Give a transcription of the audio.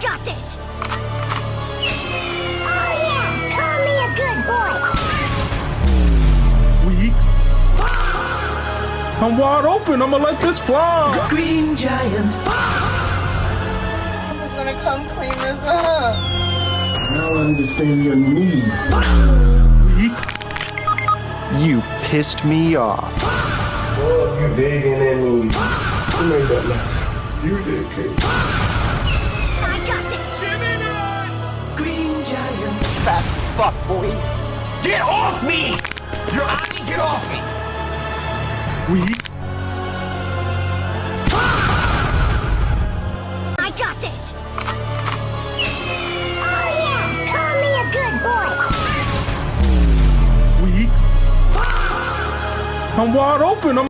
got this! Oh yeah! Call me a good boy! Weak. I'm wide open. I'ma let this fly. Green Giant. Who's gonna come clean this up? Now I understand your need. Weak. You pissed me off. Oh, you digging in me. Who made that mess? You did, Kate. I got this! Green Giant. Fast as fuck, boy. Get off me! You're on me, get off me! Weak. I got this! Oh yeah! Call me a good boy! Weak. I'm wide open.